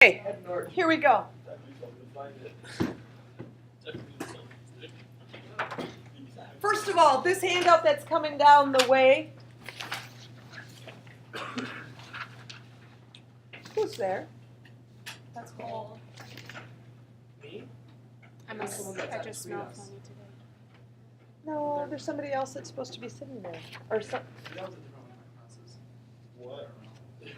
Okay, here we go. First of all, this handout that's coming down the way. Who's there? That's cool. Me? I just smell funny today. No, there's somebody else that's supposed to be sitting there. Or some. What?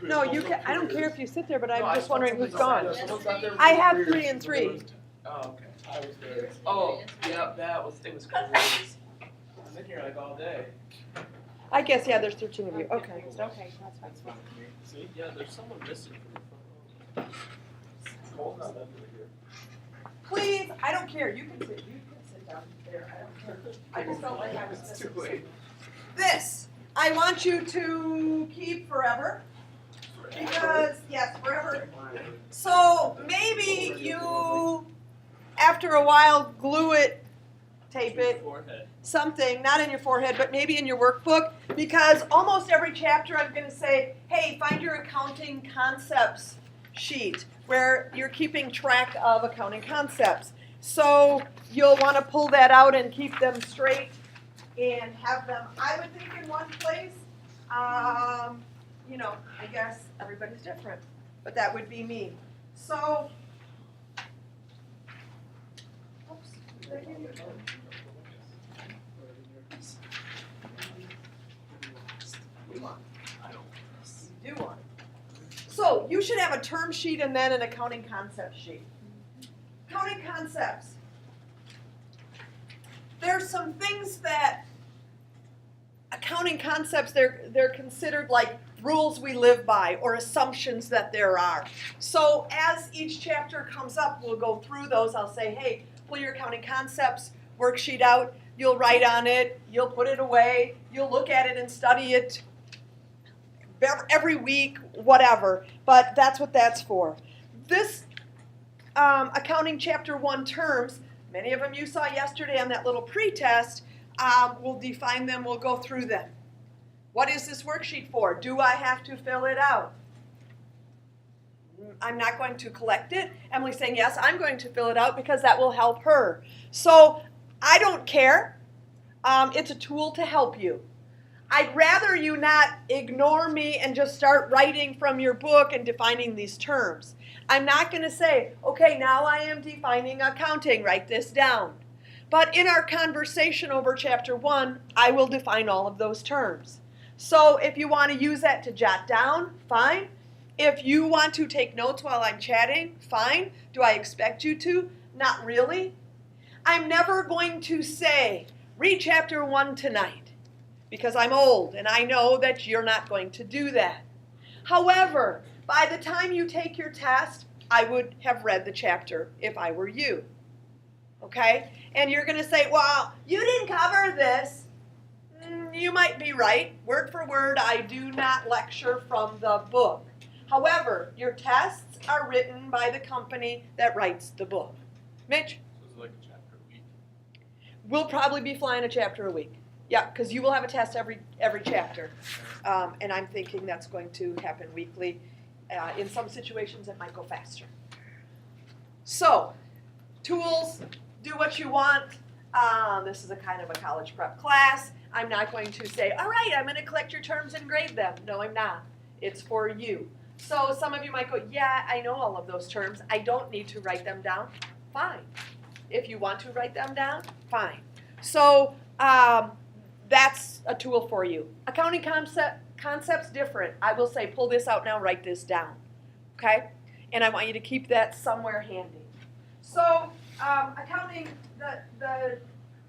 No, you can. I don't care if you sit there, but No, I'm I just thought wondering who's somebody gone. said someone's got their I have career 3 and 3. Oh, okay. I was there. Oh, yeah, it was crazy. I'm in here like all day. I guess yeah. There's 13 of you. Okay. Okay, that's fine. That's fine with me. See? Yeah, there's someone missing from the front row. Cole's not under here. Please, I don't care. You can sit. You can sit down there. I don't care. I just don't like having It's too late. This I want you to keep forever. Because, yes, forever. So maybe you, after a while, glue it, tape it, Forehead. something, not in your forehead, but maybe in your workbook. Because almost every chapter I'm going to say, hey, find your accounting concepts sheet where you're keeping track of accounting concepts. So you'll want to pull that out and keep them straight and have them, I would think, in one place. You know, I guess everybody's different, but that would be me. So, oops, did I give you a turn? You want? You do want. So, you should have a term sheet and then an accounting concept sheet. Accounting concepts. There's some things that accounting concepts, they're considered like rules we live by or assumptions that there are. So as each chapter comes up, we'll go through those. I'll say, hey, pull your accounting concepts worksheet out. You'll write on it. You'll put it away. You'll look at it and study it every week, whatever. But that's what that's for. This accounting chapter 1 terms, many of them you saw yesterday on that little pre-test. We'll define them, we'll go through them. What is this worksheet for? Do I have to fill it out? I'm not going to collect it. Emily's saying, yes, I'm going to fill it out because that will help her. So I don't care. It's a tool to help you. I'd rather you not ignore me and just start writing from your book and defining these terms. I'm not going to say, okay, now I am defining accounting, write this down. But in our conversation over chapter 1, I will define all of those terms. So if you want to use that to jot down, fine. If you want to take notes while I'm chatting, fine. Do I expect you to? Not really. I'm never going to say, read chapter 1 tonight, because I'm old and I know that you're not going to do that. However, by the time you take your test, I would have read the chapter if I were you. Okay? And you're going to say, well, you didn't cover this. You might be right. Word for word, I do not lecture from the book. However, your tests are written by the company that writes the book. Mitch? So it's like a chapter a week. We'll probably be flying a chapter a week. Yeah, because you will have a test every chapter. And I'm thinking that's going to happen weekly. In some situations, it might go faster. So, tools, do what you want. This is a kind of a college prep class. I'm not going to say, all right, I'm going to collect your terms and grade them. No, I'm not. It's for you. So some of you might go, yeah, I know all of those terms. I don't need to write them down. Fine. If you want to write them down, fine. So that's a tool for you. Accounting concepts different. I will say, pull this out now, write this down. Okay? And I want you to keep that somewhere handy. So accounting, the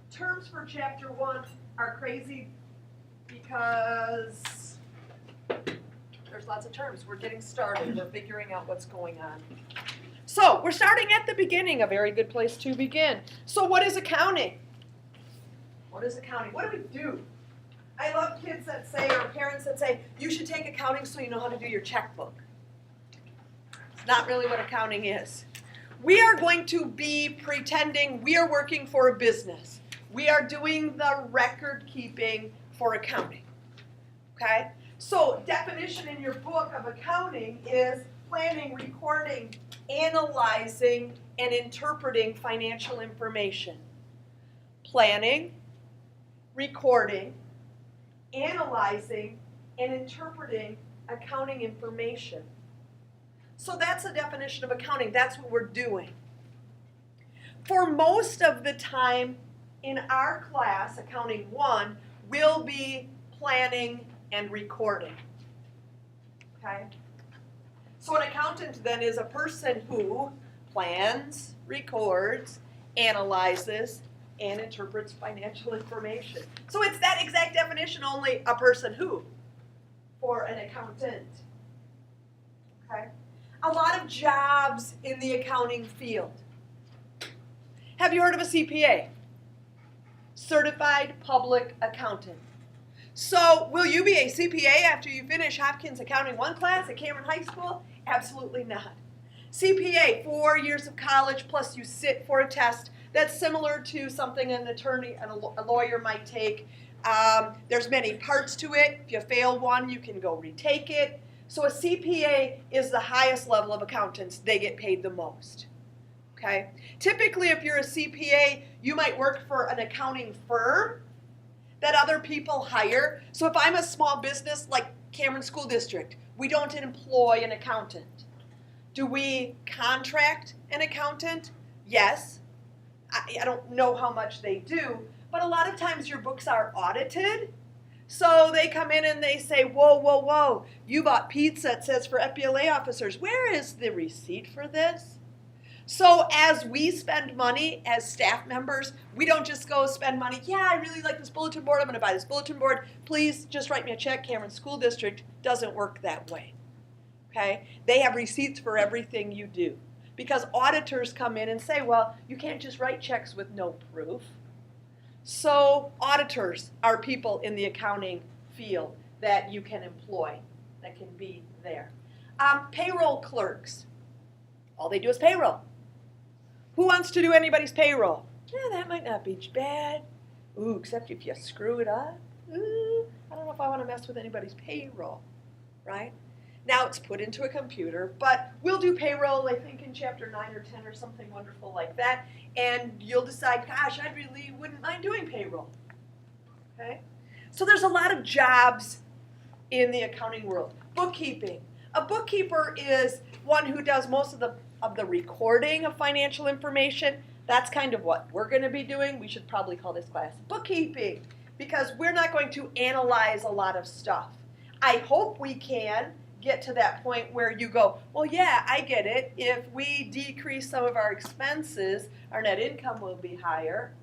terms for chapter 1 are crazy because there's lots of terms. We're getting started. We're figuring out what's going on. So we're starting at the beginning, a very good place to begin. So what is accounting? What is accounting? What do we do? I love kids that say, or parents that say, you should take accounting so you know how to do your checkbook. It's not really what accounting is. We are going to be pretending we are working for a business. We are doing the record keeping for accounting. Okay? So definition in your book of accounting is planning, recording, analyzing and interpreting financial information. Planning, recording, analyzing, and interpreting accounting information. So that's the definition of accounting. That's what we're doing. For most of the time in our class, Accounting 1, we'll be planning and recording. Okay? So an accountant then is a person who plans, records, analyzes, and interprets financial information. So it's that exact definition, only a person who for an accountant. Okay? A lot of jobs in the accounting field. Have you heard of a CPA? Certified Public Accountant. So will you be a CPA after you finish Hopkins Accounting 1 class at Cameron High School? Absolutely not. CPA, 4 years of college plus you sit for a test that's similar to something an attorney and a lawyer might take. There's many parts to it. If you fail one, you can go retake it. So a CPA is the highest level of accountants. They get paid the most. Okay? Typically, if you're a CPA, you might work for an accounting firm that other people hire. So if I'm a small business like Cameron School District, we don't employ an accountant. Do we contract an accountant? Yes. I don't know how much they do, but a lot of times your books are audited. So they come in and they say, whoa, whoa, whoa, you bought pizza, it says for FBLA officers. Where is the receipt for this? So as we spend money as staff members, we don't just go spend money. Yeah, I really like this bulletin board. I'm going to buy this bulletin board. Please just write me a check. Cameron School District doesn't work that way. Okay? They have receipts for everything you do. Because auditors come in and say, well, you can't just write checks with no proof. So auditors are people in the accounting field that you can employ, that can be there. Payroll clerks. All they do is payroll. Who wants to do anybody's payroll? Yeah, that might not be bad. Ooh, except if you screw it up. Ooh, I don't know if I want to mess with anybody's payroll, right? Now it's put into a computer, but we'll do payroll, I think, in Chapter 9 or 10 or something wonderful like that, and you'll decide, gosh, I really wouldn't mind doing payroll. Okay? So there's a lot of jobs in the accounting world. Bookkeeping. A bookkeeper is one who does most of the recording of financial information. That's kind of what we're going to be doing. We should probably call this class bookkeeping because we're not going to analyze a lot of stuff. I hope we can get to that point where you go, well, yeah, I get it. If we decrease some of our expenses, our net income will be higher.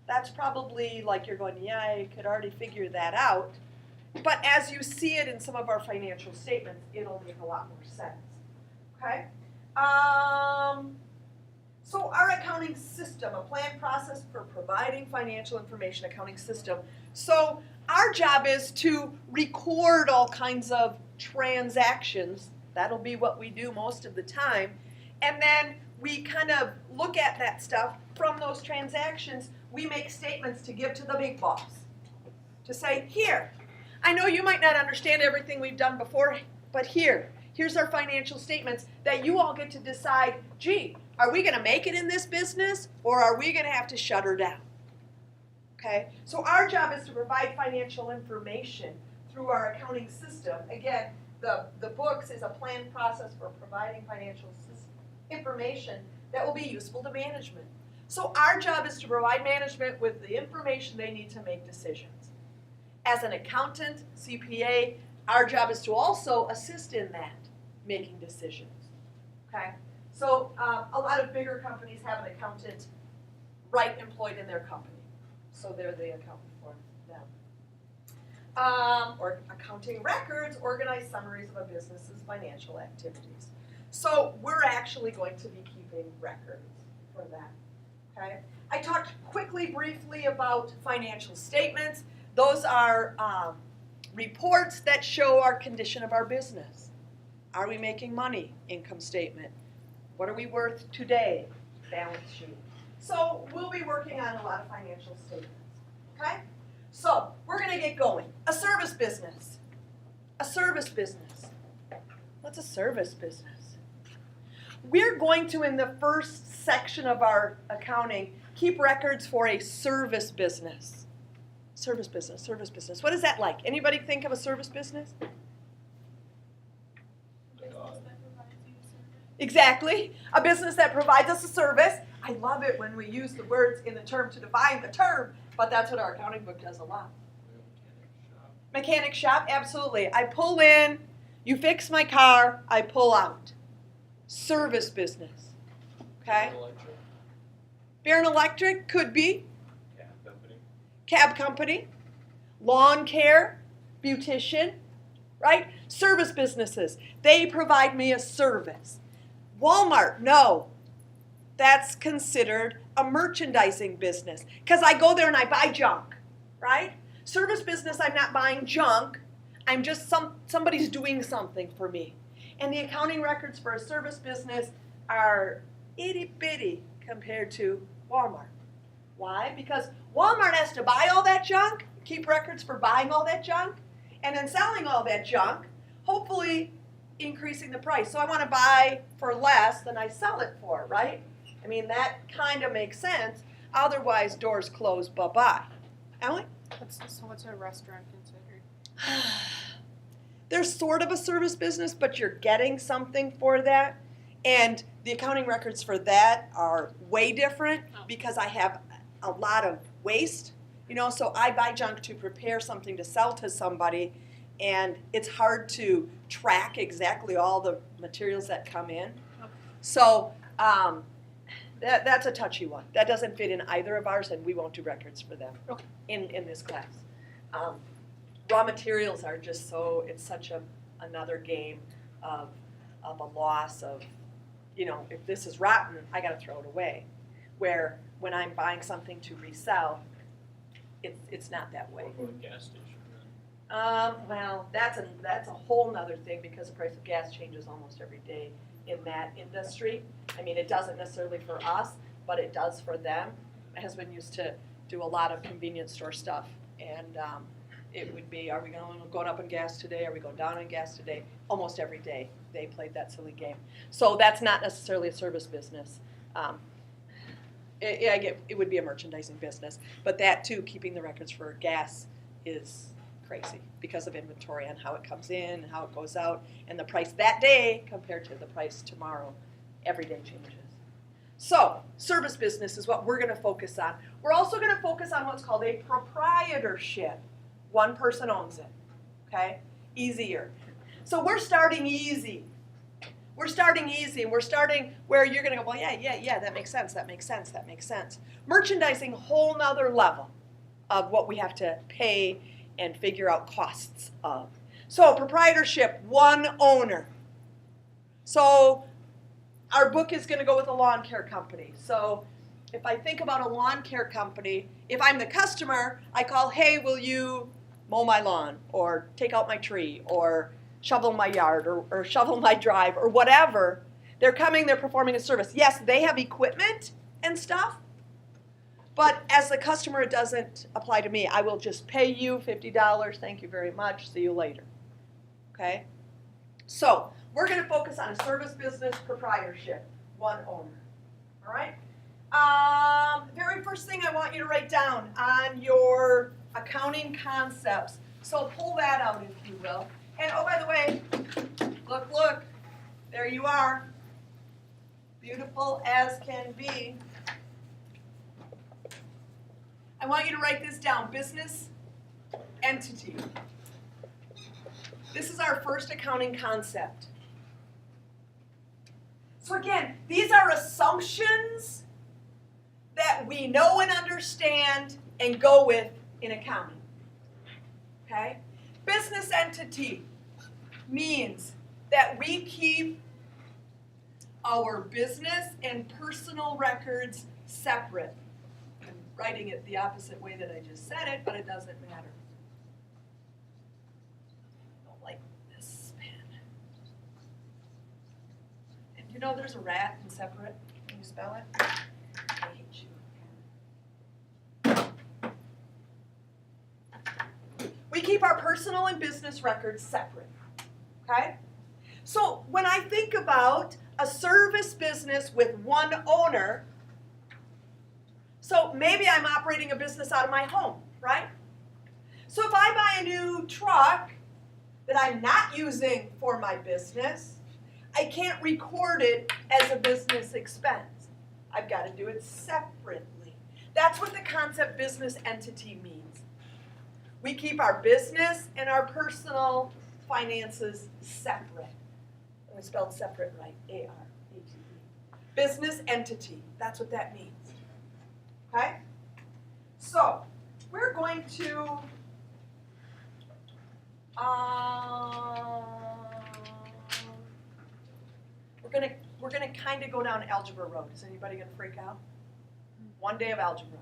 That's probably like you're going, yeah, I could already figure that out. But as you see it in some of our financial statements, it'll make a lot more sense. Okay? So our accounting system, a planned process for providing financial information accounting system. So our job is to record all kinds of transactions. That'll be what we do most of the time. And then we kind of look at that stuff. From those transactions, we make statements to give to the big boss. To say, here, I know you might not understand everything we've done before, but here's our financial statements that you all get to decide, gee, are we going to make it in this business or are we going to have to shut her down? Okay, so our job is to provide financial information through our accounting system. Again, the books is a planned process for providing financial information that will be useful to management. So our job is to provide management with the information they need to make decisions. As an accountant, CPA, our job is to also assist in that, making decisions. Okay, so a lot of bigger companies have an accountant right employed in their company. So they're the accountant for them. Or accounting records, organize summaries of a business's financial activities. So we're actually going to be keeping records for that. Okay. I talked briefly about financial statements. Those are reports that show our condition of our business. Are we making money? Income statement. What are we worth today? Balance sheet. So we'll be working on a lot of financial statements. Okay? So we're going to get going. A service business. A service business. What's a service business? we're going to, in the first section of our accounting, keep records for a service business. Service business, service business. What is that like? Anybody think of a service business? Exactly. A business that provides us a service. I love it when we use the words in the term to define the term, but that's what our accounting book does a lot. Mechanic shop, absolutely. I pull in, you fix my car, I pull out. Service business. Okay? Beer and electric could be. Cab company. Lawn care, beautician, right? Service businesses. They provide me a service. Walmart, no. That's considered a merchandising business because I go there and I buy junk, right? Service business, I'm not buying junk. I'm just somebody's doing something for me. And the accounting records for a service business are itty bitty compared to Walmart. Why? Because Walmart has to buy all that junk, keep records for buying all that junk, and then selling all that junk, hopefully increasing the price. So I want to buy for less than I sell it for, right? I mean, that kind of makes sense. Otherwise, doors close, bye-bye. Emily? What's a restaurant considered? They're sort of a service business, but you're getting something for that. And the accounting records for that are way different because I have a lot of waste. So I buy junk to prepare something to sell to somebody, and it's hard to track exactly all the materials that come in. So that's a touchy one. That doesn't fit in either of ours, and we won't do records for them in this class. Raw materials are just it's such another game of a loss of, if this is rotten, I got to throw it away. Where when I'm buying something to resell, it's not that way. Or a gas station. Well, that's a whole nother thing because the price of gas changes almost every day in that industry. I mean, it doesn't necessarily for us, but it does for them. My husband used to do a lot of convenience store stuff, and it would be, are we going up in gas today? Are we going down in gas today? Almost every day they played that silly game. So that's not necessarily a service business. It would be a merchandising business, but that too, keeping the records for gas is crazy because of inventory and how it comes in and how it goes out and the price that day compared to the price tomorrow. Every day changes. So service business is what we're going to focus on. We're also going to focus on what's called a proprietorship. One person owns it. Okay? Easier. So we're starting easy. We're starting easy, and we're starting where you're going to go, well, yeah, that makes sense, that makes sense, that makes sense. Merchandising, whole nother level of what we have to pay and figure out costs of. So proprietorship, one owner. So our book is going to go with a lawn care company. So if I think about a lawn care company, if I'm the customer, I call, hey, will you mow my lawn or take out my tree or shovel my yard or shovel my drive or whatever. They're coming, they're performing a service. Yes, they have equipment and stuff, but as the customer, it doesn't apply to me. I will just pay you $50. Thank you very much. See you later. Okay? So we're going to focus on a service business proprietorship, one owner. All right? Very first thing I want you to write down on your accounting concepts. So pull that out, if you will. And oh, by the way, look, there you are. Beautiful as can be. I want you to write this down, business entity. This is our first accounting concept. So again, these are assumptions that we know and understand and go with in accounting. Okay? Business entity means that we keep our business and personal records separate. I'm writing it the opposite way that I just said it, but it doesn't matter. I don't like this pen. And you know there's a rat in separate? Can you spell it? I hate you. We keep our personal and business records separate, okay? So when I think about a service business with one owner. So maybe I'm operating a business out of my home, right? So if I buy a new truck that I'm not using for my business, I can't record it as a business expense. I've got to do it separately. That's what the concept business entity means. We keep our business and our personal finances separate. And we spelled separate right, A-R-A-T-E. Business entity, that's what that means. Okay? So, we're going to we're gonna kind of go down algebra road. Is anybody gonna freak out? One day of algebra.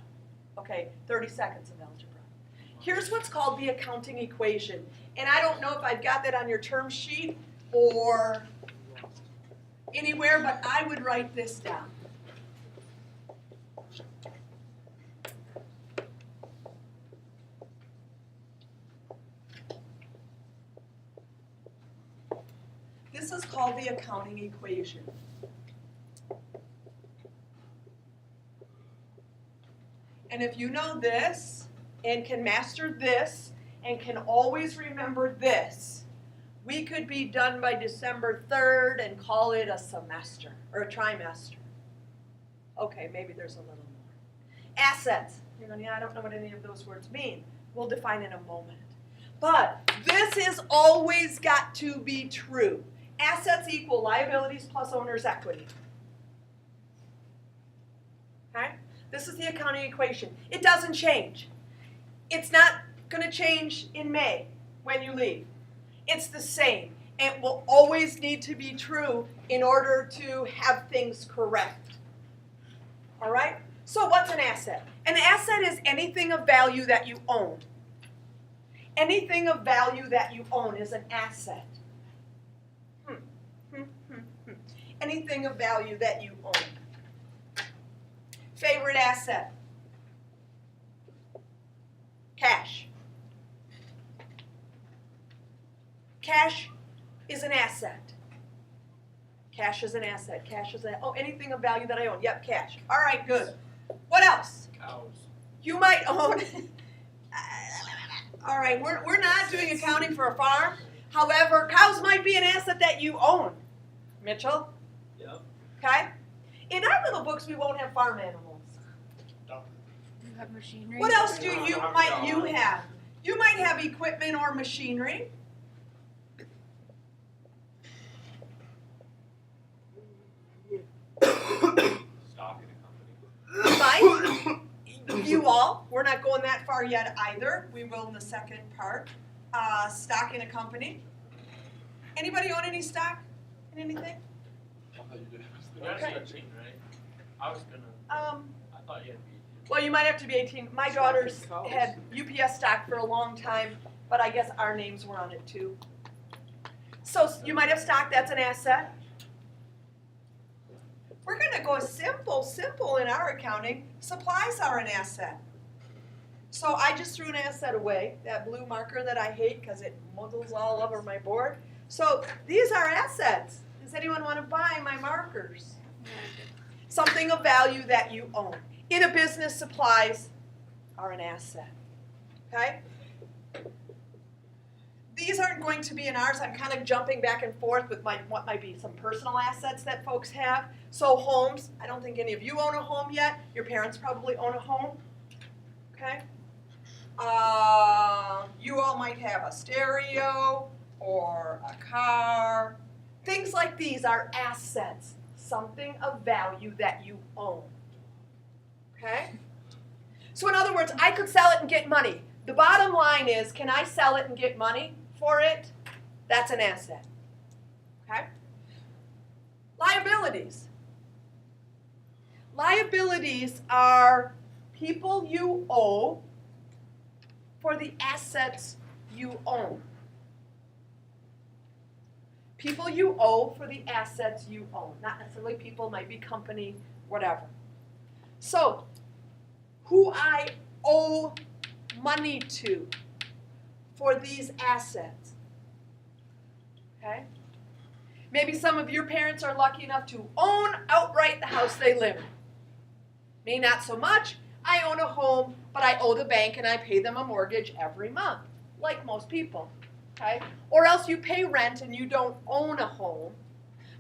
Okay, 30 seconds of algebra. Here's what's called the accounting equation. And I don't know if I've got that on your term sheet or anywhere, but I would write this down. This is called the accounting equation. And if you know this and can master this and can always remember this, we could be done by December 3rd and call it a semester or a trimester. Okay, maybe there's a little more. Assets. You're going, yeah, I don't know what any of those words mean. We'll define in a moment. But this has always got to be true. Assets equal liabilities plus owner's equity. Okay? This is the accounting equation. It doesn't change. It's not going to change in May when you leave. It's the same. It will always need to be true in order to have things correct. All right? So what's an asset? An asset is anything of value that you own. Anything of value that you own is an asset. Anything of value that you own. Favorite asset? Cash. Cash is an asset. Cash is an asset. Cash is anything of value that I own. Yep, cash. All right, good. What else? Cows. You might own. All right, we're not doing accounting for a farm. However, cows might be an asset that you own. Mitchell? Yep. Okay? In our little books, we won't have farm animals. You have machinery. What else might you have? You might have equipment or machinery. Stock in a company. You might. You all. We're not going that far yet either. We will in the second part. Stock in a company. Anybody own any stock in anything? I thought you did. You actually got cheating, right? I was gonna. I thought you had to be. Well, you might have to be 18. My daughters had UPS stock for a long time, but I guess our names were on it too. So you might have stock, that's an asset. We're going to go simple in our accounting. Supplies are an asset. So I just threw an asset away, that blue marker that I hate because it muddles all over my board. So these are assets. Does anyone want to buy my markers? Something of value that you own. In a business, supplies are an asset. Okay? These aren't going to be in ours. I'm kind of jumping back and forth with what might be some personal assets that folks have. So homes, I don't think any of you own a home yet. Your parents probably own a home. Okay? You all might have a stereo or a car. Things like these are assets. Something of value that you own. Okay? So in other words, I could sell it and get money. The bottom line is, can I sell it and get money for it? That's an asset. Okay? Liabilities. Liabilities are people you owe for the assets you own. People you owe for the assets you own. Not necessarily people, might be company, whatever. So, who I owe money to for these assets. Okay? Maybe some of your parents are lucky enough to own outright the house they live in. Me, not so much. I own a home, but I owe the bank and I pay them a mortgage every month, like most people. Okay? Or else you pay rent and you don't own a home.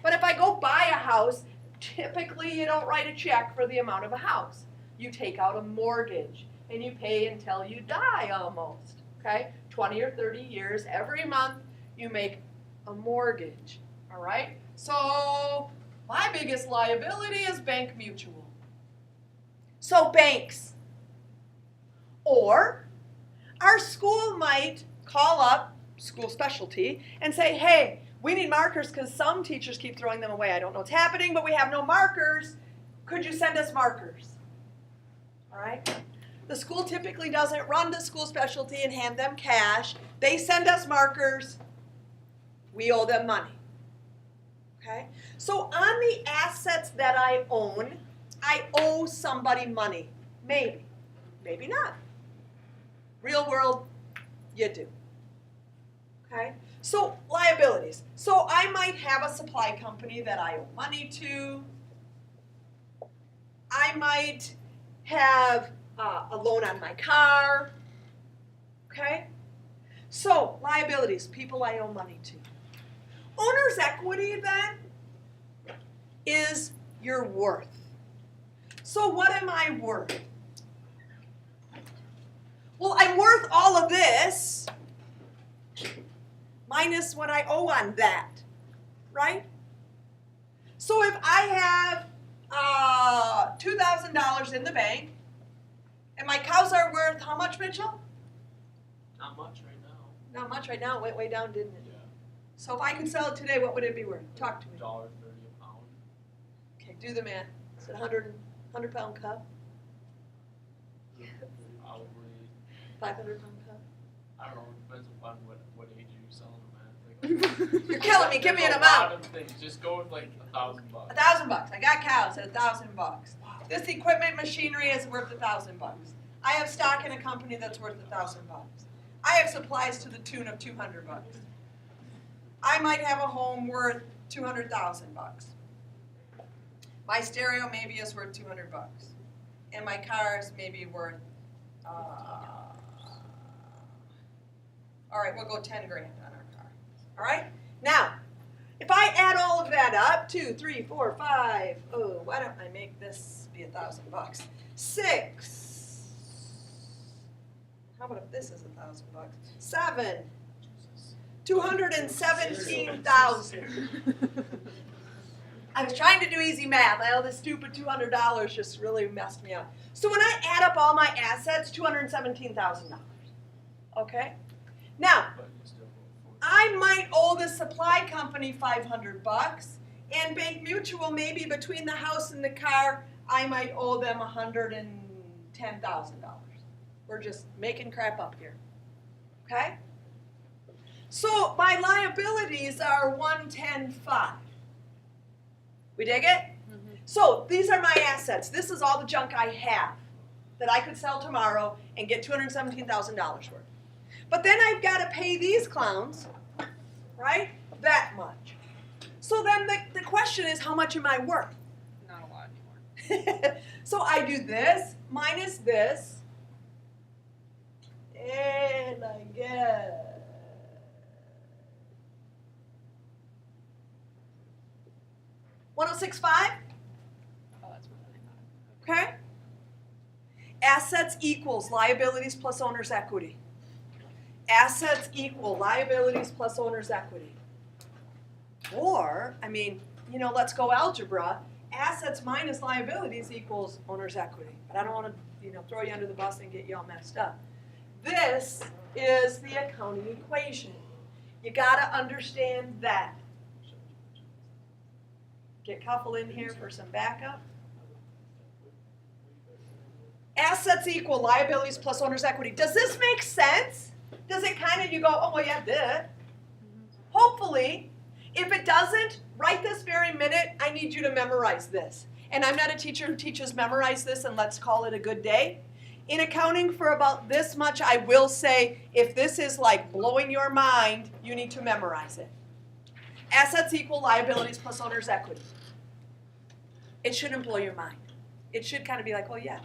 But if I go buy a house, typically you don't write a check for the amount of a house. You take out a mortgage and you pay until you die almost. Okay? 20 or 30 years, every month you make a mortgage. All right? So my biggest liability is Bank Mutual. So banks. Or our school might call up school specialty and say, hey, we need markers because some teachers keep throwing them away. I don't know what's happening, but we have no markers. Could you send us markers? All right? The school typically doesn't run to school specialty and hand them cash. They send us markers. We owe them money. Okay? So on the assets that I own, I owe somebody money. Maybe. Maybe not. Real world, you do. Okay? So liabilities. So I might have a supply company that I owe money to. I might have a loan on my car. Okay? So liabilities, people I owe money to. Owner's equity then is your worth. So what am I worth? Well, I'm worth all of this minus what I owe on that, right? So if I have $2,000 in the bank, and my cows are worth how much, Mitchell? Not much right now. Not much right now. It went way down, didn't it? Yeah. So if I could sell it today, what would it be worth? Talk to me. $1.30 a pound. Okay, do the math. Is it 100 pound cup? Probably. 500 pound cup? I don't know. It depends upon what age you selling them at. Like, You're killing me. Give me an there's a lot amount. of things. Just go with like $1,000. $1,000. I got cows at $1,000. This equipment machinery is worth $1,000. I have stock in a company that's worth $1,000. I have supplies to the tune of $200. I might have a home worth $200,000. My stereo maybe is worth $200, and my car is maybe worth. All right, we'll go 10 grand on our car. All right. Now, if I add all of that up, 2, 3, 4, 5. Oh, why don't I make this be $1,000? 6. How about if this is $1,000? 7. 217,000. I was trying to do easy math. All this stupid $200 just really messed me up. So when I add up all my assets, $217,000. Okay? Now, But you still go for I might owe the supply company $500, and Bank Mutual, maybe between the house and the car, I might owe them $110,000. We're just making crap up here. Okay? So my liabilities are 110.5. We dig it? Mm-hmm. So these are my assets. This is all the junk I have that I could sell tomorrow and get $217,000 worth. But then I've got to pay these clowns, right? That much. So then the question is, how much am I worth? Not a lot anymore. So I do this minus this, and I get 106.5. Oh, that's more than I thought. Okay? Assets equals liabilities plus owner's equity. Assets equal liabilities plus owner's equity. Or, let's go algebra. Assets minus liabilities equals owner's equity. But I don't want to, throw you under the bus and get you all messed up. This is the accounting equation. You got to understand that. Get Couple in here for some backup. Assets equal liabilities plus owner's equity. Does this make sense? Does it you go, oh, well, yeah, duh. Hopefully. If it doesn't, right this very minute, I need you to memorize this. And I'm not a teacher who teaches memorize this and let's call it a good day. In accounting for about this much, I will say, if this is like blowing your mind, you need to memorize it. Assets equal liabilities plus owner's equity. It shouldn't blow your mind. It should kind of be like, oh yeah,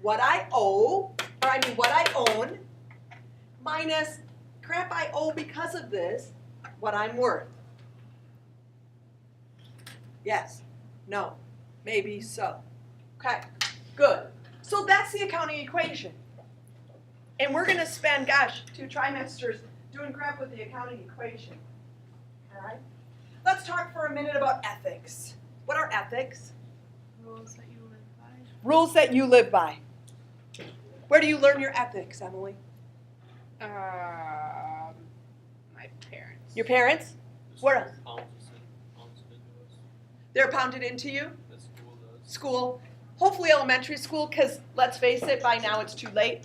what I owe, or I mean what I own, minus crap I owe because of this, what I'm worth. Yes, no, maybe so. Okay, good. So that's the accounting equation. And we're going to spend, gosh, 2 trimesters doing crap with the accounting equation. All right? Let's talk for a minute about ethics. What are ethics? Rules that you live by. Rules that you live by. Where do you learn your ethics, Emily? My parents. Your parents? Where else? Pounds into us. They're pounded into you? The school does. School. Hopefully elementary school, because let's face it, by now it's too late.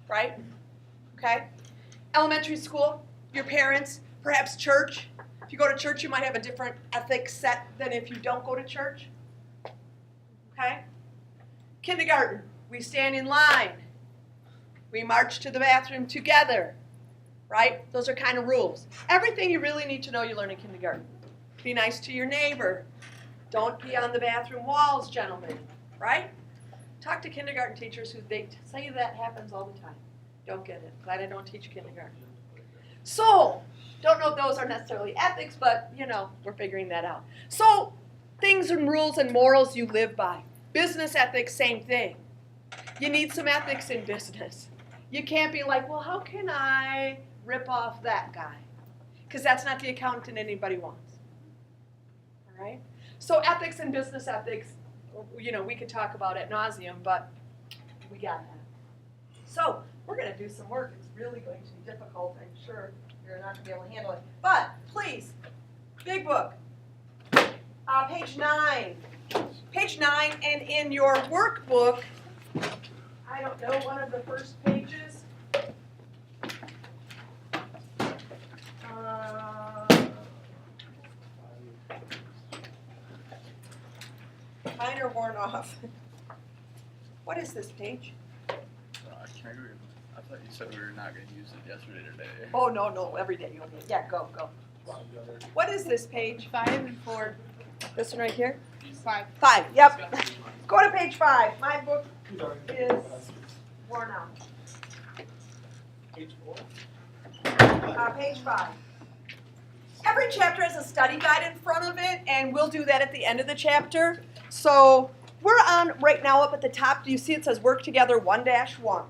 Right? Okay? Elementary school, your parents, perhaps church. If you go to church, you might have a different ethics set than if you don't go to church. Okay? Kindergarten, we stand in line. We march to the bathroom together. Right? Those are kind of rules. Everything you really need to know you learn in kindergarten. Be nice to your neighbor. Don't pee on the bathroom walls, gentlemen. Right? Talk to kindergarten teachers who they say that happens all the time. Don't get it. Glad I don't teach kindergarten. So, don't know if those are necessarily ethics, but, you know, we're figuring that out. So, things and rules and morals you live by. Business ethics, same thing. You need some ethics in business. You can't be like, well, how can I rip off that guy? Because that's not the accountant anybody wants. All right? So, ethics and business ethics, you know, we could talk about ad nauseum, but we got that. So, we're going to do some work. It's really going to be difficult. I'm sure you're not going to be able to handle it. But, please, big book, page 9. Page 9, and in your workbook, I don't know, one of the first pages. Mine are worn off. What is this page? I thought you said we were not going to use it yesterday or today. Oh, no, every day you'll need it. Yeah, go. What is this page? 5 and 4. This one right here? 5. 5, yep. Go to page 5. My book is worn out. Page 4? Page 5. Every chapter has a study guide in front of it, and we'll do that at the end of the chapter. So we're on right now up at the top. Do you see it says Work Together 1-1?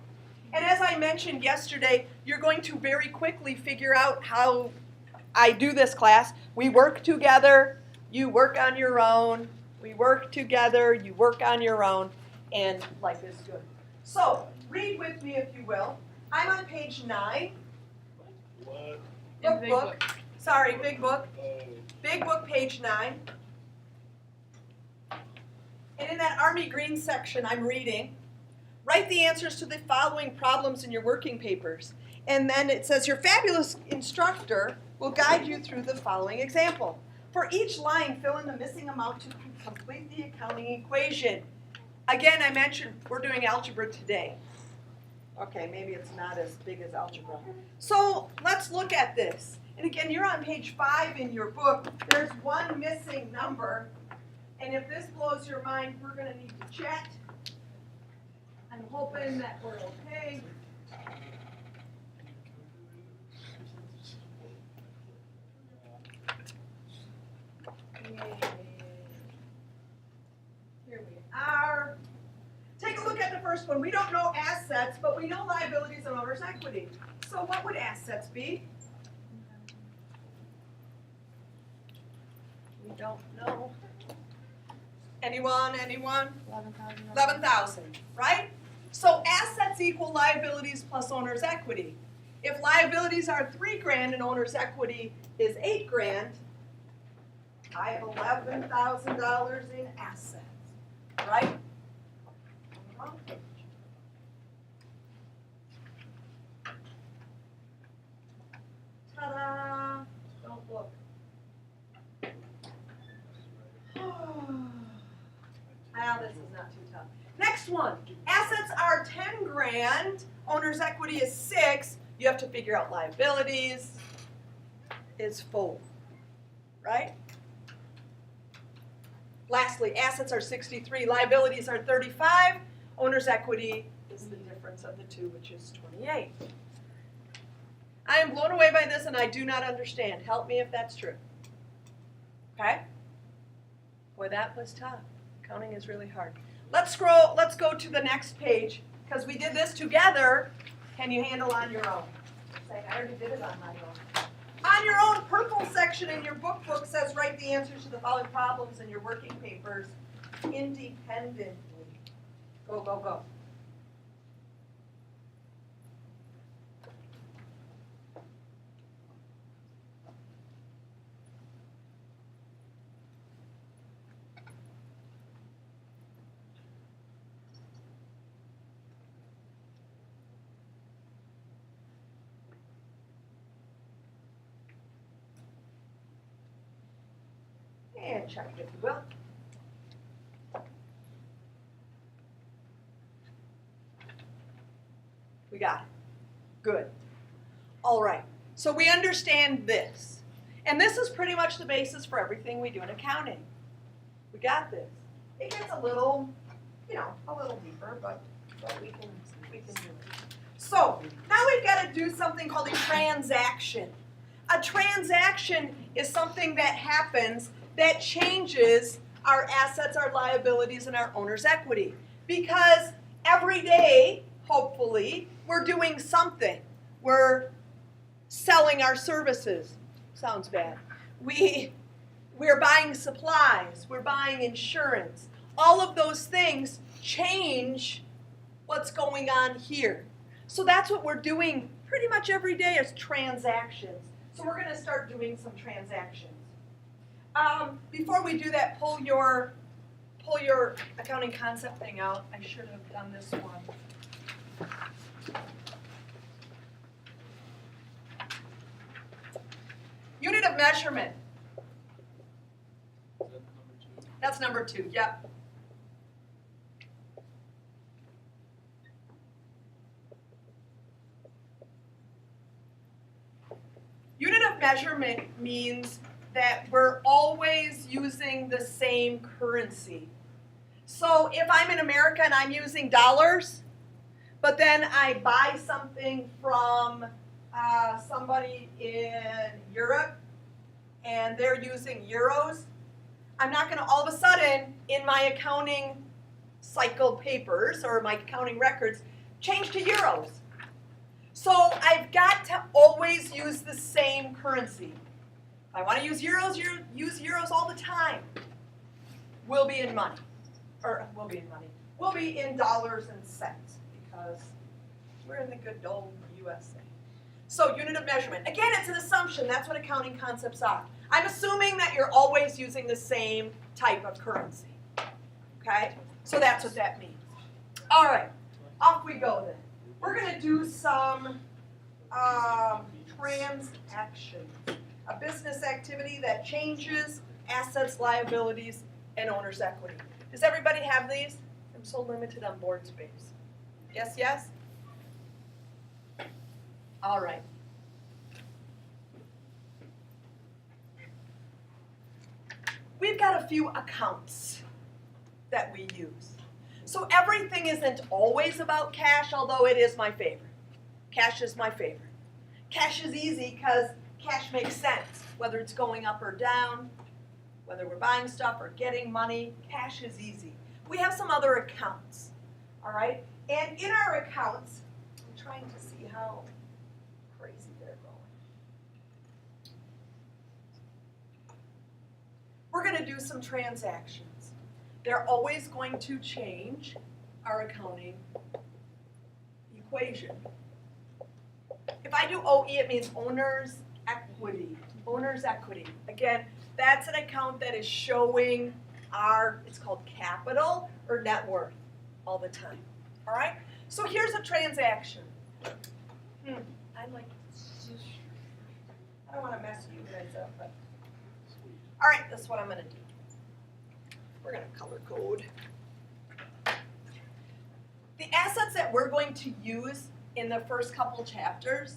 And as I mentioned yesterday, you're going to very quickly figure out how I do this class. We work together, you work on your own. We work together, you work on your own, and life is good. So, read with me if you will. I'm on page 9. What? In big book. Sorry, big book. Oh. Big book, page 9. And in that Army Green section, I'm reading, write the answers to the following problems in your working papers. And then it says, your fabulous instructor will guide you through the following example. For each line, fill in the missing amount to complete the accounting equation. Again, I mentioned we're doing algebra today. Okay, maybe it's not as big as algebra. So let's look at this. And again, you're on page 5 in your book. There's one missing number. And if this blows your mind, we're going to need to chat. I'm hoping that we're okay. Here we are. Take a look at the first one. We don't know assets, but we know liabilities and owner's equity. So what would assets be? We don't know. Anyone? 11,000. 11,000, right? So assets equal liabilities plus owner's equity. If liabilities are $3,000 and owner's equity is $8,000, I have $11,000 in assets, right? Wrong page. Ta-da! Don't look. Now this is not too tough. Next one. Assets are $10,000. Owner's equity is $6,000. You have to figure out liabilities is $4,000. right? Lastly, assets are 63, liabilities are 35, owner's equity is the difference of the two, which is 28. I am blown away by this and I do not understand. Help me if that's true. Okay? Boy, that was tough. Counting is really hard. Let's go to the next page, because we did this together. Can you handle on your own? It's like, I already did it on my own. On your own, purple section in your book says write the answers to the following problems in your working papers independently. Go, go, go. And check if you will. We got it. Good. All right. So we understand this. And this is pretty much the basis for everything we do in accounting. We got this. It gets a little, a little deeper, but we can do it. So now we've got to do something called a transaction. A transaction is something that happens that changes our assets, our liabilities, and our owner's equity. Because every day, hopefully, we're doing something. We're selling our services. Sounds bad. We're buying supplies. We're buying insurance. All of those things change what's going on here. So that's what we're doing pretty much every day is transactions. So we're going to start doing some transactions. Before we do that, pull your accounting concept thing out. I should have done this one. Unit of measurement. Is that number 2? That's number 2, yep. Unit of measurement means that we're always using the same currency. So if I'm in America and I'm using dollars, but then I buy something from somebody in Europe and they're using euros, I'm not going to all of a sudden in my accounting cycle papers or my accounting records change to euros. So I've got to always use the same currency. If I want to use euros all the time. We'll be in money. We'll be in dollars and cents because we're in the good old USA. So unit of measurement. Again, it's an assumption. That's what accounting concepts are. I'm assuming that you're always using the same type of currency. Okay? So that's what that means. All right. Off we go then. We're going to do some transactions. A business activity that changes assets, liabilities, and owner's equity. Does everybody have these? I'm so limited on board space. Yes, yes? All right. We've got a few accounts that we use. So everything isn't always about cash, although it is my favorite. Cash is my favorite. Cash is easy because cash makes sense, whether it's going up or down, whether we're buying stuff or getting money, cash is easy. We have some other accounts, all right? And in our accounts, I'm trying to see how crazy they're going. We're going to do some transactions. They're always going to change our accounting equation. If I do OE, it means owner's equity. Owner's equity. Again, that's an account that is showing our, it's called capital or net worth all the time. All right? So here's a transaction. I don't want to mess you guys up, but. All right, that's what I'm going to do. We're going to color code. The assets that we're going to use in the first couple chapters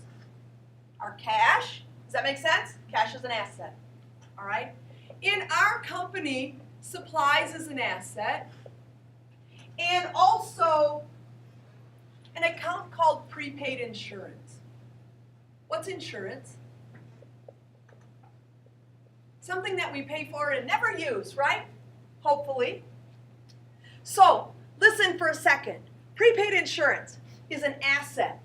are cash. Does that make sense? Cash is an asset. All right? in our company, supplies is an asset, and also an account called prepaid insurance. What's insurance? Something that we pay for and never use, right? Hopefully. So, listen for a second. Prepaid insurance is an asset.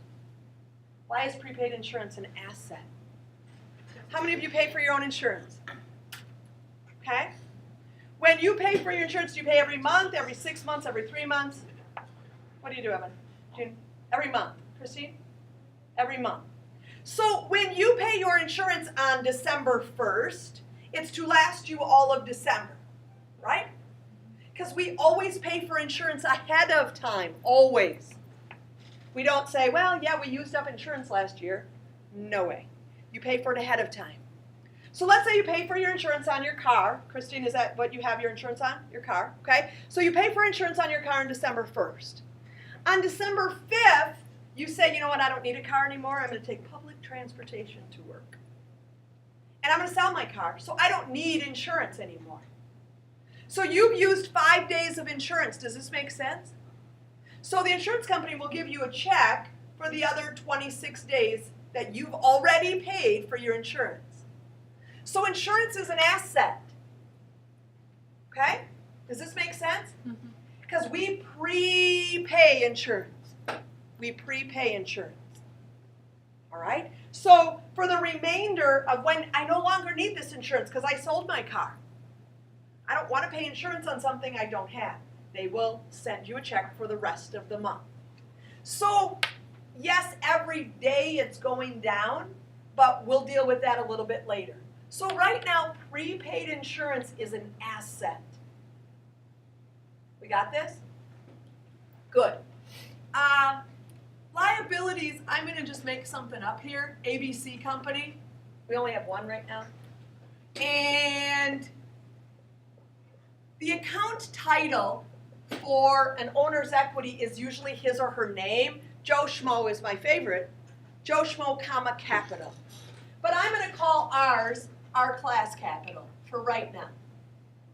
Why is prepaid insurance an asset? How many of you pay for your own insurance? Okay? When you pay for your insurance, do you pay every month, every 6 months, every 3 months? What do you do, Evan? Every month. Christine? Every month. So when you pay your insurance on December 1st, it's to last you all of December, right? Because we always pay for insurance ahead of time, always. We don't say, well, yeah, we used up insurance last year. No way. You pay for it ahead of time. So let's say you pay for your insurance on your car. Christine, is that what you have your insurance on? Your car, okay? So you pay for insurance on your car on December 1st. On December 5th, you say, you know what, I don't need a car anymore. I'm going to take public transportation to work. And I'm going to sell my car, so I don't need insurance anymore. So you've used 5 days of insurance. Does this make sense? So the insurance company will give you a check for the other 26 days that you've already paid for your insurance. So insurance is an asset. Okay? Does this make sense? Because we prepay insurance. We prepay insurance. All right? So for the remainder of when I no longer need this insurance because I sold my car, I don't want to pay insurance on something I don't have. They will send you a check for the rest of the month. So yes, every day it's going down, but we'll deal with that a little bit later. So right now, prepaid insurance is an asset. We got this? Good. Liabilities, I'm going to just make something up here. ABC Company. We only have one right now. And the account title for an owner's equity is usually his or her name. Joe Schmo is my favorite. Joe Schmo, comma, capital. But I'm going to call ours our class capital for right now.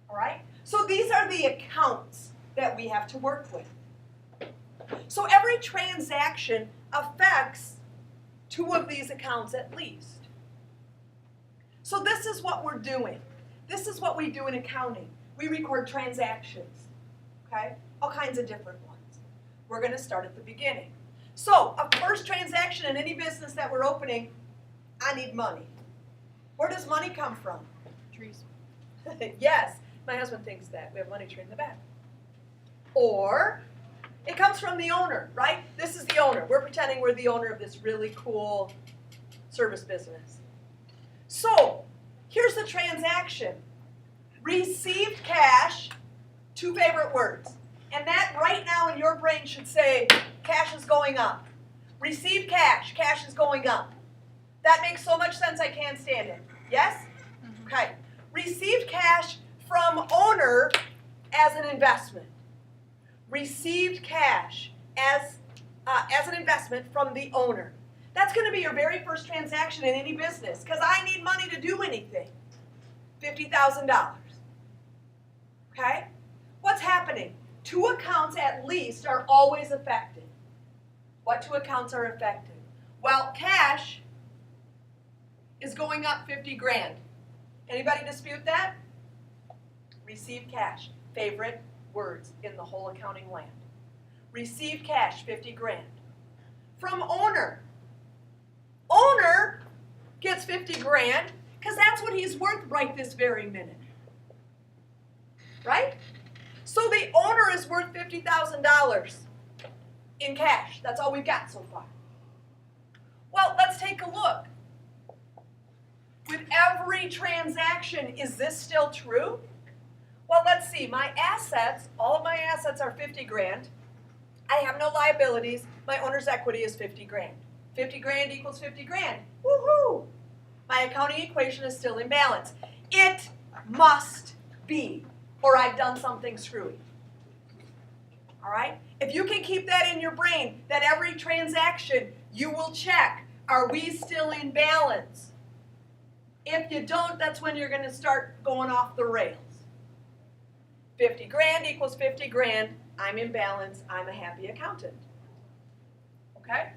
All right? So these are the accounts that we have to work with. So every transaction affects 2 of these accounts at least. So this is what we're doing. This is what we do in accounting. We record transactions, okay? All kinds of different ones. We're going to start at the beginning. So a first transaction in any business that we're opening, I need money. Where does money come from? Trees. Yes, my husband thinks that. We have money tree in the back. Or it comes from the owner, right? This is the owner. We're pretending we're the owner of this really cool service business. So here's the transaction. Received cash, 2 favorite words. And that right now in your brain should say, cash is going up. Received cash, cash is going up. That makes so much sense I can't stand it. Yes? Okay. Received cash from owner as an investment. Received cash as an investment from the owner. That's going to be your very first transaction in any business because I need money to do anything. $50,000. Okay? What's happening? 2 accounts at least are always affected. What 2 accounts are affected? Well, cash is going up 50 grand. Anybody dispute that? Received cash. Favorite words in the whole accounting land. Received cash, 50 grand. From owner. Owner gets 50 grand because that's what he's worth right this very minute. Right? So the owner is worth $50,000 in cash. That's all we've got so far. Well, let's take a look. With every transaction, is this still true? Well, let's see. My assets, all of my assets are 50 grand. I have no liabilities. My owner's equity is 50 grand. 50 grand equals 50 grand. Woohoo! My accounting equation is still in balance. It must be, or I've done something screwy. All right? If you can keep that in your brain, that every transaction you will check, are we still in balance? If you don't, that's when you're going to start going off the rails. 50 grand equals 50 grand. I'm in balance. I'm a happy accountant. Okay?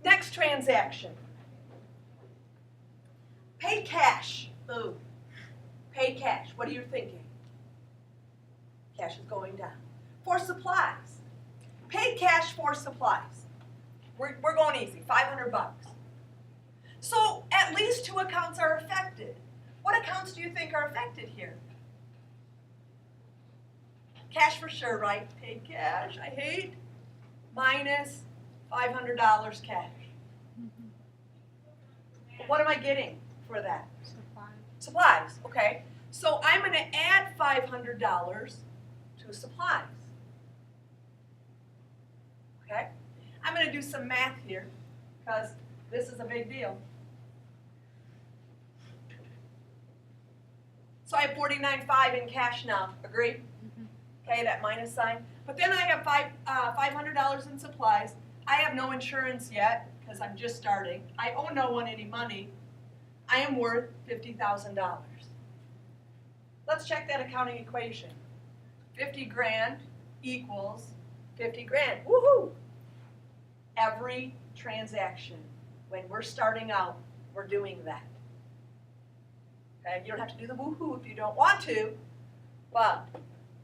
Next transaction. Paid cash. Ooh. Paid cash. What are you thinking? Cash is going down. For supplies. Paid cash for supplies. We're going easy. 500 bucks. So at least 2 accounts are affected. What accounts do you think are affected here? Cash for sure, right? Paid cash. I hate. Minus $500 cash. What am I getting for that? Supply. Supplies, okay. So I'm going to add $500 to supplies. Okay? I'm going to do some math here because this is a big deal. So I have $49.5 in cash now, agree? Okay, that minus sign. But then I have $500 in supplies. I have no insurance yet because I'm just starting. I owe no one any money. I am worth $50,000. Let's check that accounting equation. 50 grand equals 50 grand. Woohoo! Every transaction, when we're starting out, we're doing that. Okay? You don't have to do the woohoo if you don't want to, but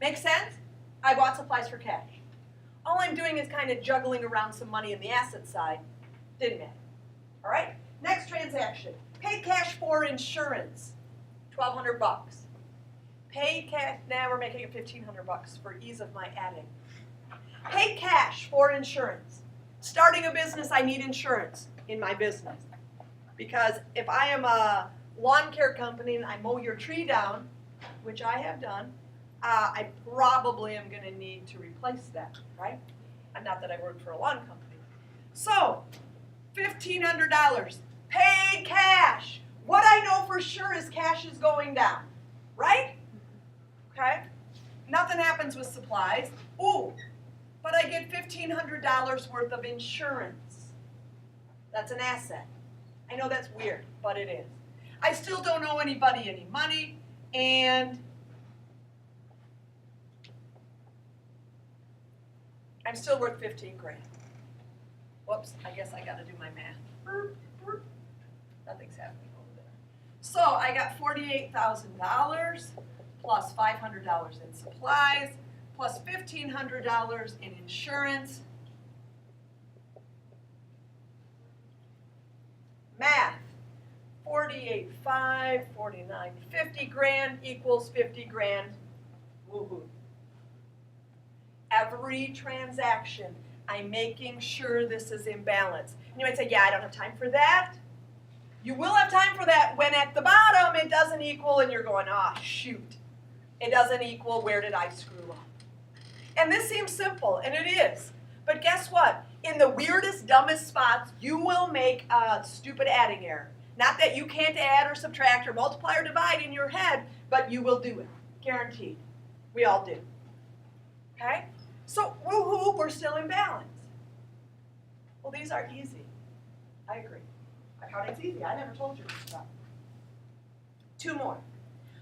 makes sense? I bought supplies for cash. All I'm doing is kind of juggling around some money in the asset side. Didn't matter. All right? Next transaction. Paid cash for insurance. 1,200 bucks. Paid cash, now we're making it 1,500 bucks for ease of my adding. Paid cash for insurance. Starting a business, I need insurance in my business. Because if I am a lawn care company and I mow your tree down, which I have done, I probably am going to need to replace that, right? And not that I work for a lawn company. So, $1,500, paid cash. What I know for sure is cash is going down, right? Okay? Nothing happens with supplies. Ooh, but I get $1,500 worth of insurance. That's an asset. I know that's weird, but it is. I still don't owe anybody any money, and I'm still worth 15 grand. Whoops, I guess I gotta do my math. Nothing's happening over there. So I got $48,000 plus $500 in supplies, plus $1,500 in insurance. Math. 48.5, 49, 50 grand equals 50 grand. Woohoo. Every transaction, I'm making sure this is in balance. And you might say, yeah, I don't have time for that. You will have time for that when at the bottom it doesn't equal and you're going, ah, shoot. It doesn't equal, where did I screw up? And this seems simple, and it is. But guess what? In the weirdest, dumbest spots, you will make a stupid adding error. Not that you can't add or subtract or multiply or divide in your head, but you will do it. Guaranteed. We all do. Okay? So, woohoo, we're still in balance. Well, these are easy. I agree. Accounting's easy. I never told you this stuff. 2 more.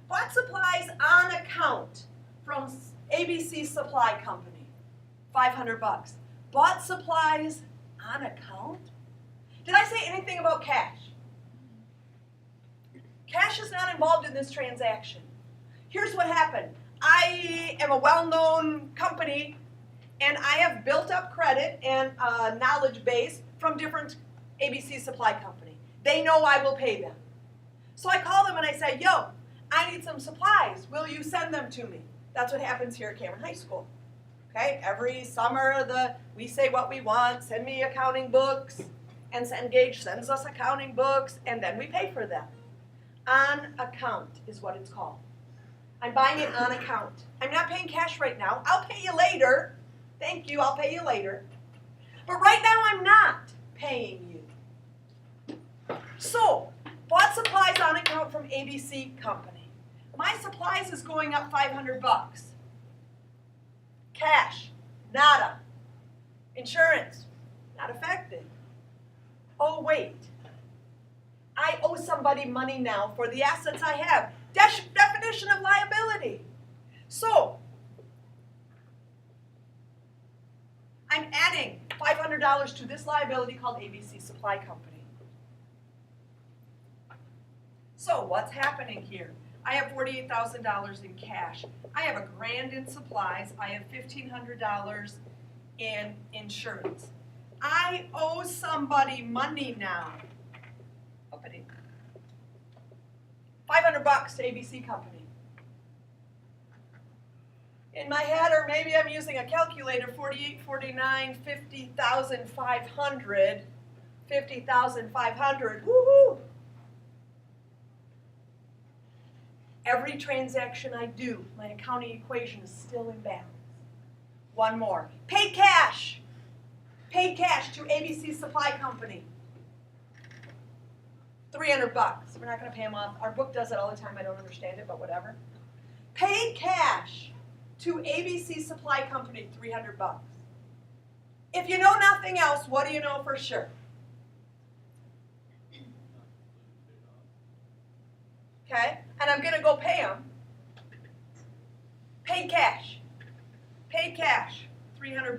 Bought supplies on account from ABC Supply Company. 500 bucks. Bought supplies on account? Did I say anything about cash? Cash is not involved in this transaction. Here's what happened. I am a well-known company, and I have built up credit and a knowledge base from different ABC Supply Company. They know I will pay them. So I call them and I say, yo, I need some supplies. Will you send them to me? That's what happens here at Cameron High School. Okay, every summer we say what we want, send me accounting books, and Engage sends us accounting books, and then we pay for them. On account is what it's called. I'm buying it on account. I'm not paying cash right now. I'll pay you later. Thank you, I'll pay you later. But right now I'm not paying you. So, bought supplies on account from ABC Company. My supplies is going up 500 bucks. Cash, nada. Insurance, not affected. Oh wait, I owe some somebody money now for the assets I have. Definition of liability. So, I'm adding $500 to this liability called ABC Supply Company. So, what's happening here? I have $48,000 in cash. I have $1,000 in supplies. I have $1,500 in insurance. I owe somebody money now. Uppity. $500 to ABC Company. In my head, or maybe I'm using a calculator, 48, 49, 50,500. 50,500. Woohoo! Every transaction I do, my accounting equation is still in balance. One more. Paid cash. Paid cash to ABC Supply Company. $300. We're not going to pay them off. Our book does it all the time. I don't understand it, but whatever. Paid cash to ABC Supply Company, $300. If you know nothing else, what do you know for sure? Okay, and I'm going to go pay them. Paid cash. Paid cash, $300.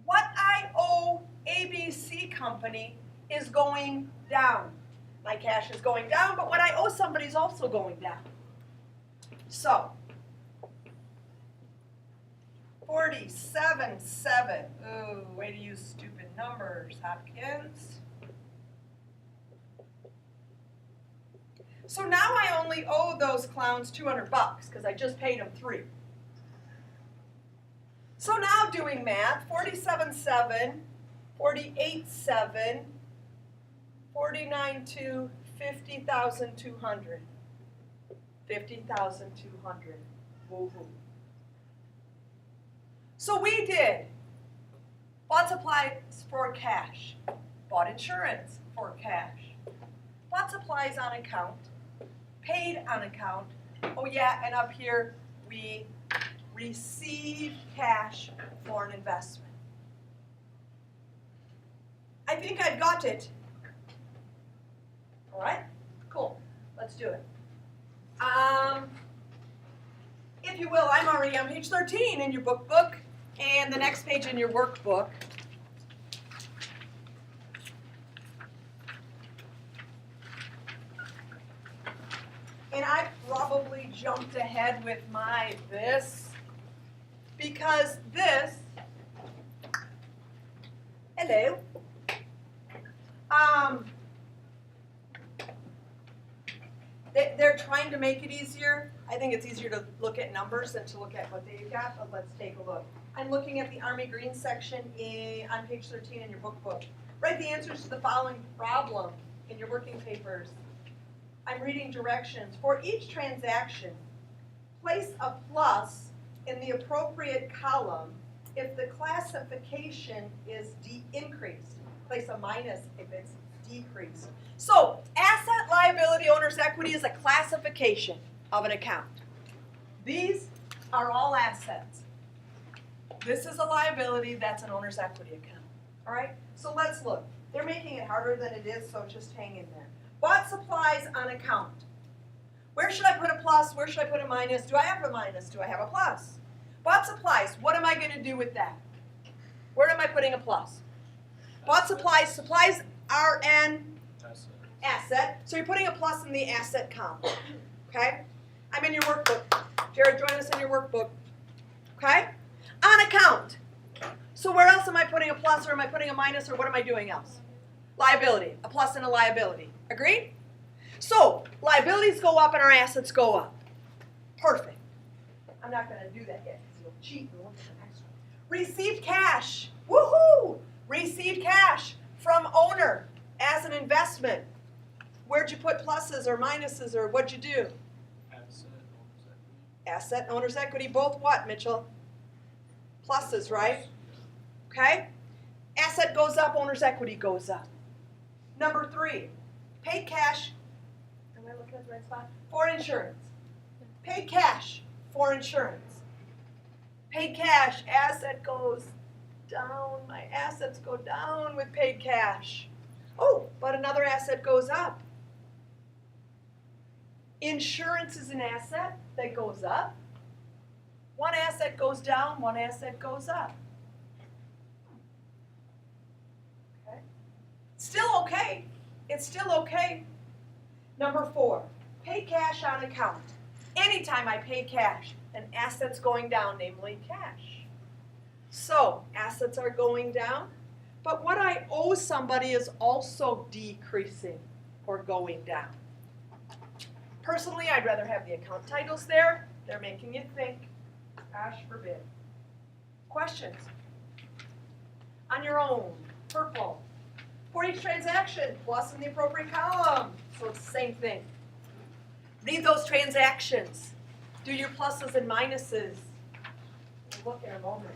What I owe ABC Company is going down. My cash is going down, but what I owe somebody is also going down. So, 47.7. Ooh, way to use stupid numbers, Hopkins. So now I only owe those clowns $200 because I just paid them $3. So now doing math, 47.7, 48.7, 49.2, 50,200. 50,200. Woohoo. So we did bought supplies for cash, bought insurance for cash, bought supplies on account, paid on account. Oh yeah, and up here we received cash for an investment. I think I've got it. All right, cool. Let's do it. If you will, I'm already on page 13 in your book, and the next page in your workbook. And I probably jumped ahead with my this, because this, hello, they're trying to make it easier. I think it's easier to look at numbers than to look at what they've got, but let's take a look. I'm looking at the Army Green section on page 13 in your book. Write the answers to the following problem in your working papers. I'm reading directions. For each transaction, place a plus in the appropriate column if the classification is increased. Place a minus if it's decreased. So, asset, liability, owner's equity is a classification of an account. These are all assets. This is a liability, that's an owner's equity account. All right? So let's look. They're making it harder than it is, so just hang in there. Bought supplies on account. Where should I put a plus? Where should I put a minus? Do I have a minus? Do I have a plus? Bought supplies. What am I going to do with that? Where am I putting a plus? Bought supplies. Supplies are an asset. So you're putting a plus in the asset column. Okay? I'm in your workbook. Jared, join us in your workbook. Okay? On account. So where else am I putting a plus, or am I putting a minus, or what am I doing else? Liability. A plus and a liability. Agreed? So, liabilities go up and our assets go up. Perfect. I'm not going to do that yet because you'll cheat and look at the next one. Received cash. Woohoo! Received cash from owner as an investment. Where'd you put pluses or minuses, or what'd you do? Asset, owner's equity, both what, Mitchell? Pluses, right? Okay? Asset goes up, owner's equity goes up. Number 3, paid cash. Am I looking at the right spot? For insurance. Paid cash for insurance. Paid cash, asset goes down. My assets go down with paid cash. Oh, but another asset goes up. Insurance is an asset that goes up. One asset goes down, one asset goes up. Okay. Still okay. It's still okay. Number 4, pay cash on account. Anytime I pay cash, an asset's going down, namely cash. So, assets are going down, but what I owe somebody is also decreasing or going down. Personally, I'd rather have the account titles there. They're making you think. Gosh forbid. Questions? On your own, purple. For each transaction, plus in the appropriate column. So it's the same thing. Read those transactions. Do your pluses and minuses. We'll look in a moment.